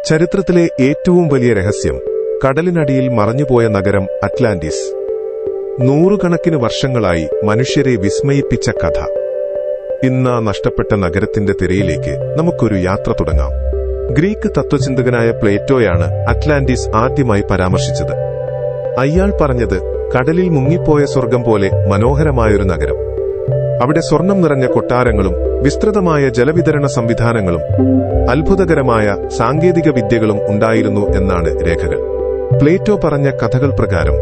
ചരിത്രത്തിലെ ഏറ്റവും വലിയ രഹസ്യം, കടലിനടിയിൽ മറഞ്ഞുപോയ നഗരം അറ്റ്ലാന്റിസ്. നൂറുകണക്കിന് വർഷങ്ങളായി മനുഷ്യരെ വിസ്മയിപ്പിച്ച കഥ. ഇന്ന് നഷ്ടപ്പെട്ട നഗരത്തിന്റെ തിരയിലേക്ക് നമുക്കൊരു യാത്ര തുടങ്ങാം. ഗ്രീക്ക് തത്വചിന്തകനായ പ്ലേറ്റോയാണ് അറ്റ്ലാന്റിസ് ആദ്യമായി പരാമർശിച്ചത്. അയാൾ പറഞ്ഞത്, കടലിൽ മുങ്ങിപ്പോയ സ്വർഗം പോലെ മനോഹരമായൊരു നഗരം. അവിടെ സ്വർണം നിറഞ്ഞ കൊട്ടാരങ്ങളും വിസ്തൃതമായ ജലവിതരണ സംവിധാനങ്ങളും അത്ഭുതകരമായ സാങ്കേതിക വിദ്യകളും ഉണ്ടായിരുന്നു എന്നാണ് രേഖകൾ. പ്ലേറ്റോ പറഞ്ഞ കഥകൾ പ്രകാരം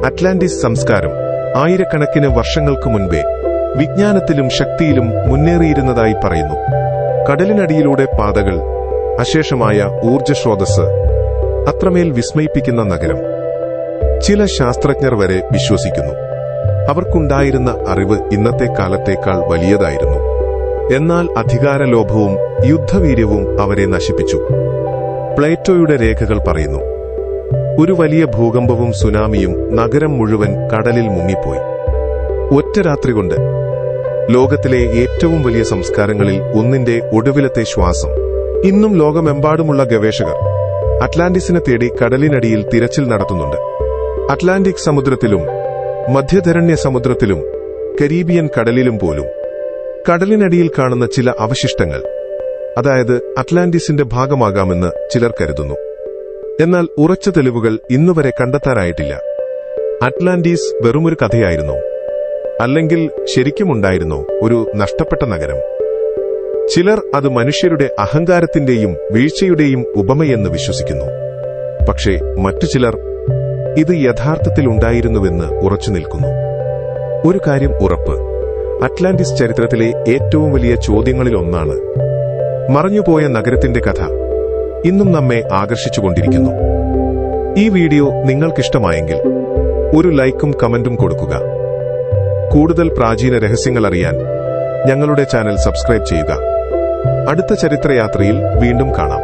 അറ്റ്ലാന്റിസ് സംസ്കാരം ആയിരക്കണക്കിന് വർഷങ്ങൾക്ക് മുൻപേ വിജ്ഞാനത്തിലും ശക്തിയിലും മുന്നേറിയിരുന്നതായി പറയുന്നു. കടലിനടിയിലൂടെ പാതകൾ, അശേഷമായ ഊർജ്ജസ്രോതസ്, അത്രമേൽ വിസ്മയിപ്പിക്കുന്ന നഗരം. ചില ശാസ്ത്രജ്ഞർ വരെ വിശ്വസിക്കുന്നു അവർക്കുണ്ടായിരുന്ന അറിവ് ഇന്നത്തെ കാലത്തേക്കാൾ വലിയതായിരുന്നു. എന്നാൽ അധികാരലോഭവും യുദ്ധവീര്യവും അവരെ നശിപ്പിച്ചു. പ്ലേറ്റോയുടെ രേഖകൾ പറയുന്നു, ഒരു വലിയ ഭൂകമ്പവും സുനാമിയും നഗരം മുഴുവൻ കടലിൽ മുങ്ങിപ്പോയി. ഒറ്റ രാത്രി കൊണ്ട് ലോകത്തിലെ ഏറ്റവും വലിയ സംസ്കാരങ്ങളിൽ ഒന്നിന്റെ ഒടുവിലത്തെ ശ്വാസം. ഇന്നും ലോകമെമ്പാടുമുള്ള ഗവേഷകർ അറ്റ്ലാന്റിസിനെ തേടി കടലിനടിയിൽ തിരച്ചിൽ നടത്തുന്നുണ്ട്. അറ്റ്ലാന്റിക് സമുദ്രത്തിലും മധ്യധരണ്യ സമുദ്രത്തിലും കരീബിയൻ കടലിലും പോലും കടലിനടിയിൽ കാണുന്ന ചില അവശിഷ്ടങ്ങൾ, അതായത് അറ്റ്ലാന്റിസിന്റെ ഭാഗമാകാമെന്ന് ചിലർ കരുതുന്നു. എന്നാൽ ഉറച്ച തെളിവുകൾ ഇന്നുവരെ കണ്ടെത്താനായിട്ടില്ല. അറ്റ്ലാന്റിസ് വെറുമൊരു കഥയായിരുന്നോ? അല്ലെങ്കിൽ ശരിക്കുമുണ്ടായിരുന്നോ ഒരു നഷ്ടപ്പെട്ട നഗരം? ചിലർ അത് മനുഷ്യരുടെ അഹങ്കാരത്തിന്റെയും വീഴ്ചയുടെയും ഉപമയെന്ന് വിശ്വസിക്കുന്നു. പക്ഷേ മറ്റു ചിലർ ഇത് യഥാർത്ഥത്തിൽ ഉണ്ടായിരുന്നുവെന്ന് ഉറച്ചു നിൽക്കുന്നു. ഒരു കാര്യം ഉറപ്പ്, അറ്റ്ലാന്റിസ് ചരിത്രത്തിലെ ഏറ്റവും വലിയ ചോദ്യങ്ങളിലൊന്നാണ്. മറഞ്ഞുപോയ നഗരത്തിന്റെ കഥ ഇന്നും നമ്മെ ആകർഷിച്ചുകൊണ്ടിരിക്കുന്നു. ഈ വീഡിയോ നിങ്ങൾക്കിഷ്ടമായെങ്കിൽ ഒരു ലൈക്കും കമന്റും കൊടുക്കുക. കൂടുതൽ പ്രാചീന രഹസ്യങ്ങൾ അറിയാൻ ഞങ്ങളുടെ ചാനൽ സബ്സ്ക്രൈബ് ചെയ്യുക. അടുത്ത ചരിത്രയാത്രയിൽ വീണ്ടും കാണാം.